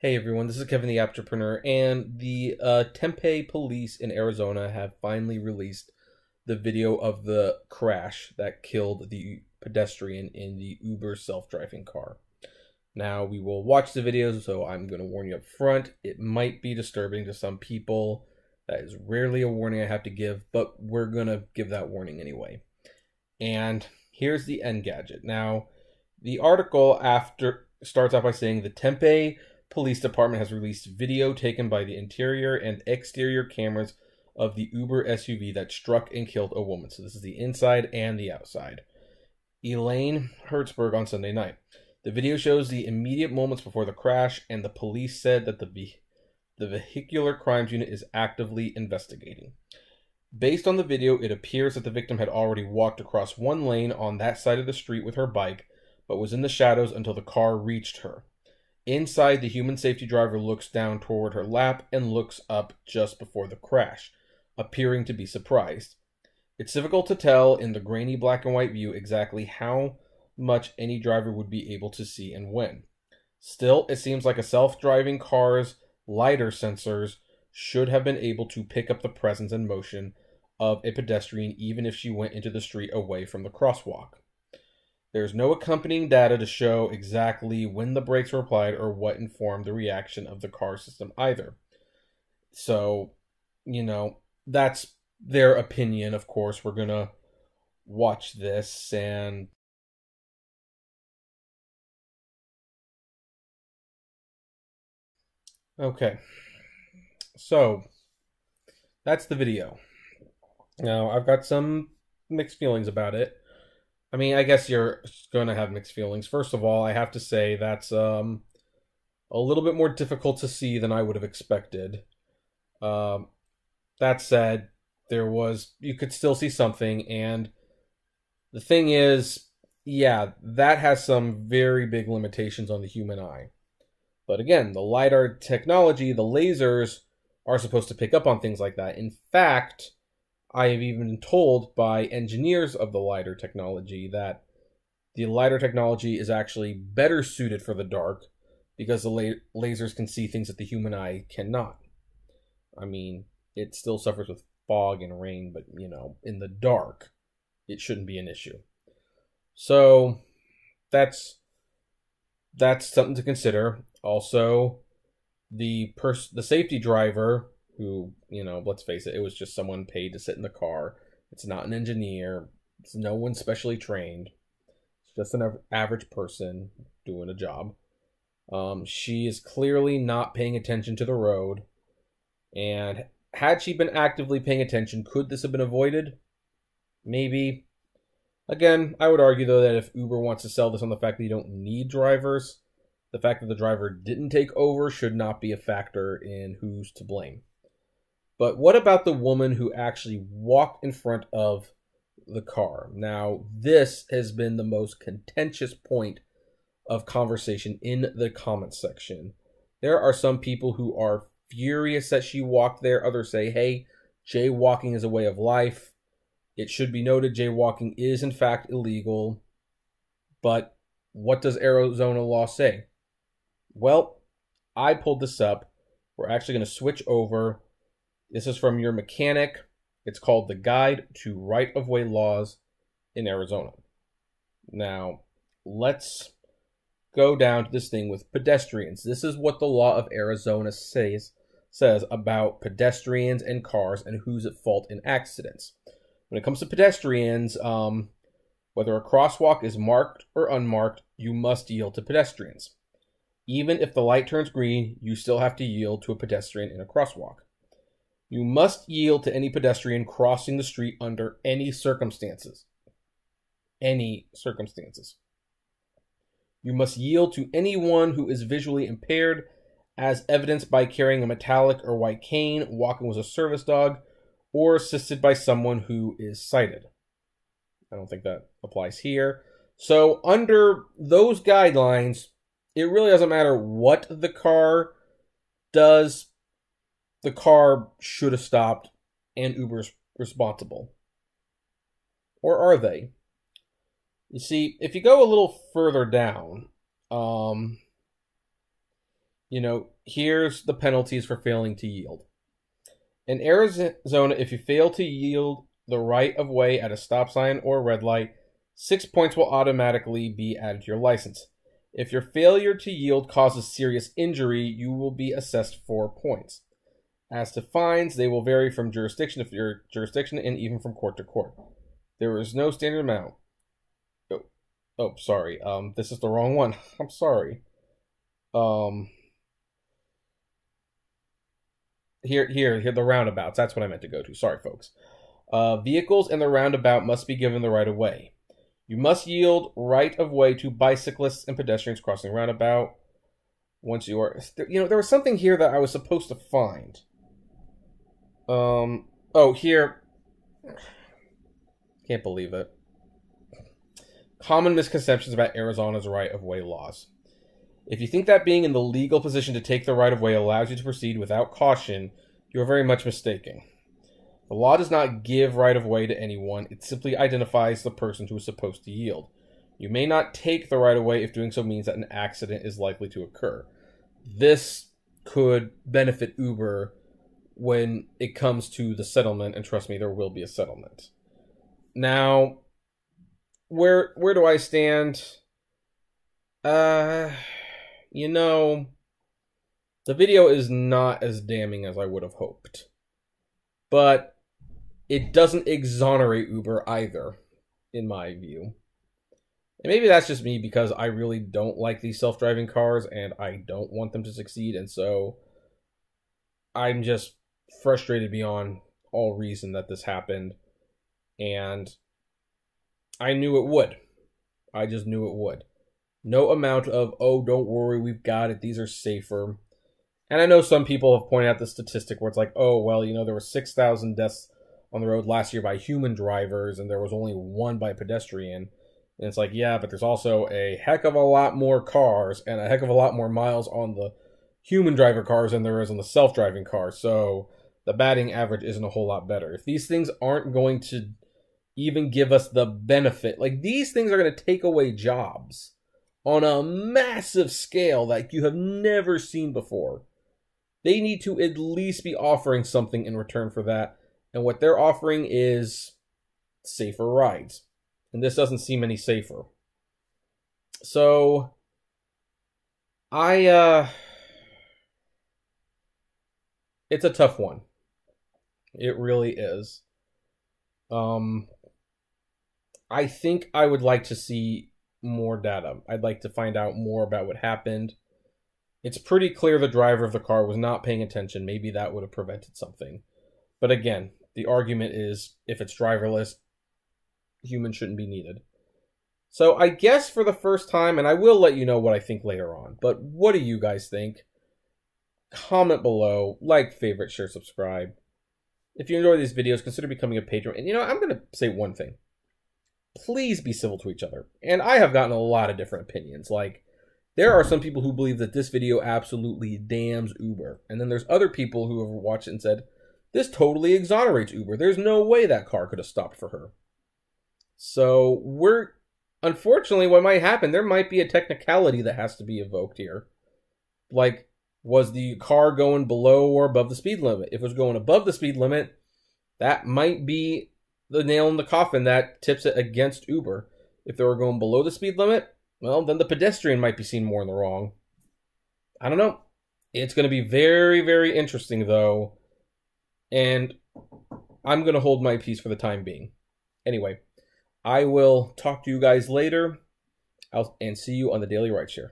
Hey everyone, this is Kevin the Entrepreneur, and the Tempe police in Arizona have finally released the video of the crash that killed the pedestrian in the Uber self-driving car. Now, we will watch the video, so I'm going to warn you up front. It might be disturbing to some people. That is rarely a warning I have to give, but we're going to give that warning anyway. And here's the Engadget. Now, the article after starts out by saying the Tempe Police Department has released video taken by the interior and exterior cameras of the Uber SUV that struck and killed a woman. So this is the inside and the outside. Elaine Hertzberg on Sunday night. The video shows the immediate moments before the crash, and the police said that the Vehicular Crimes Unit is actively investigating. Based on the video, it appears that the victim had already walked across one lane on that side of the street with her bike, but was in the shadows until the car reached her. Inside, the human safety driver looks down toward her lap and looks up just before the crash, appearing to be surprised. It's difficult to tell in the grainy black and white view exactly how much any driver would be able to see and when. Still, it seems like a self-driving car's LiDAR sensors should have been able to pick up the presence and motion of a pedestrian even if she went into the street away from the crosswalk. There's no accompanying data to show exactly when the brakes were applied or what informed the reaction of the car system either. So, that's their opinion. Of course, we're going to watch this and okay. So, that's the video. Now, I've got some mixed feelings about it. I mean, I guess you're going to have mixed feelings. First of all, I have to say that's a little bit more difficult to see than I would have expected. That said, you could still see something, and the thing is, yeah, that has some very big limitations on the human eye. But again, the LiDAR technology, the lasers, are supposed to pick up on things like that. In fact, I have even been told by engineers of the LiDAR technology that the LiDAR technology is actually better suited for the dark because the lasers can see things that the human eye cannot. I mean, it still suffers with fog and rain, but, in the dark, it shouldn't be an issue. So, that's something to consider. Also, the safety driver, who, let's face it, it was just someone paid to sit in the car. It's not an engineer. It's no one specially trained. It's just an average person doing a job. She is clearly not paying attention to the road. And had she been actively paying attention, could this have been avoided? Maybe. Again, I would argue, though, that if Uber wants to sell this on the fact that you don't need drivers, the fact that the driver didn't take over should not be a factor in who's to blame. But what about the woman who actually walked in front of the car? Now, this has been the most contentious point of conversation in the comments section. There are some people who are furious that she walked there. Others say, hey, jaywalking is a way of life. It should be noted jaywalking is in fact illegal. But what does Arizona law say? Well, I pulled this up. We're actually going to switch over. This is from your mechanic. It's called The Guide to Right-of-Way Laws in Arizona. Now, let's go down to this thing with pedestrians. This is what the law of Arizona says about pedestrians and cars and who's at fault in accidents. When it comes to pedestrians, whether a crosswalk is marked or unmarked, you must yield to pedestrians. Even if the light turns green, you still have to yield to a pedestrian in a crosswalk. You must yield to any pedestrian crossing the street under any circumstances. Any circumstances. You must yield to anyone who is visually impaired, as evidenced by carrying a metallic or white cane, walking with a service dog, or assisted by someone who is sighted. I don't think that applies here. So under those guidelines, it really doesn't matter what the car does. The car should have stopped, and Uber's responsible. Or are they? You see, if you go a little further down, here's the penalties for failing to yield. In Arizona, if you fail to yield the right of way at a stop sign or a red light, 6 points will automatically be added to your license. If your failure to yield causes serious injury, you will be assessed 4 points. As to fines, they will vary from jurisdiction to jurisdiction and even from court to court. There is no standard amount. Oh, sorry. This is the wrong one. I'm sorry. Here, the roundabouts. That's what I meant to go to. Sorry, folks. Vehicles in the roundabout must be given the right of way. You must yield right of way to bicyclists and pedestrians crossing the roundabout. Once you are, there was something here that I was supposed to find. Oh, here. Can't believe it. Common misconceptions about Arizona's right of way laws. If you think that being in the legal position to take the right of way allows you to proceed without caution, you are very much mistaken. The law does not give right of way to anyone, it simply identifies the person who is supposed to yield. You may not take the right of way if doing so means that an accident is likely to occur. This could benefit Uber when it comes to the settlement, and trust me, there will be a settlement. Now, where do I stand? The video is not as damning as I would have hoped. But it doesn't exonerate Uber either, in my view. And maybe that's just me because I really don't like these self-driving cars and I don't want them to succeed. And so I'm just frustrated beyond all reason that this happened. And I knew it would. I just knew it would. No amount of, oh, don't worry, we've got it, these are safer. And I know some people have pointed out the statistic where it's like, oh, well, there were 6,000 deaths on the road last year by human drivers, and there was only 1 by pedestrian. And it's like, yeah, but there's also a heck of a lot more cars and a heck of a lot more miles on the human driver cars than there is on the self-driving cars. So the batting average isn't a whole lot better. If these things aren't going to even give us the benefit, like these things are going to take away jobs on a massive scale that you have never seen before. They need to at least be offering something in return for that. And what they're offering is safer rides. And this doesn't seem any safer. So, it's a tough one. It really is. I think I would like to see more data. I'd like to find out more about what happened. It's pretty clear the driver of the car was not paying attention. Maybe that would have prevented something. But again, the argument is if it's driverless, humans shouldn't be needed. So I guess for the first time, and I will let you know what I think later on, but what do you guys think? Comment below, like, favorite, share, subscribe. If you enjoy these videos, consider becoming a patron. And I'm going to say one thing. Please be civil to each other. And I have gotten a lot of different opinions. Like, there are some people who believe that this video absolutely damns Uber. And then there's other people who have watched it and said, this totally exonerates Uber. There's no way that car could have stopped for her. So unfortunately, what might happen, there might be a technicality that has to be evoked here. Like, was the car going below or above the speed limit? If it was going above the speed limit, that might be the nail in the coffin that tips it against Uber. If they were going below the speed limit, well, then the pedestrian might be seen more in the wrong. I don't know. It's going to be very, very interesting, though. And I'm going to hold my peace for the time being. Anyway, I will talk to you guys later. And see you on the Daily Rideshare.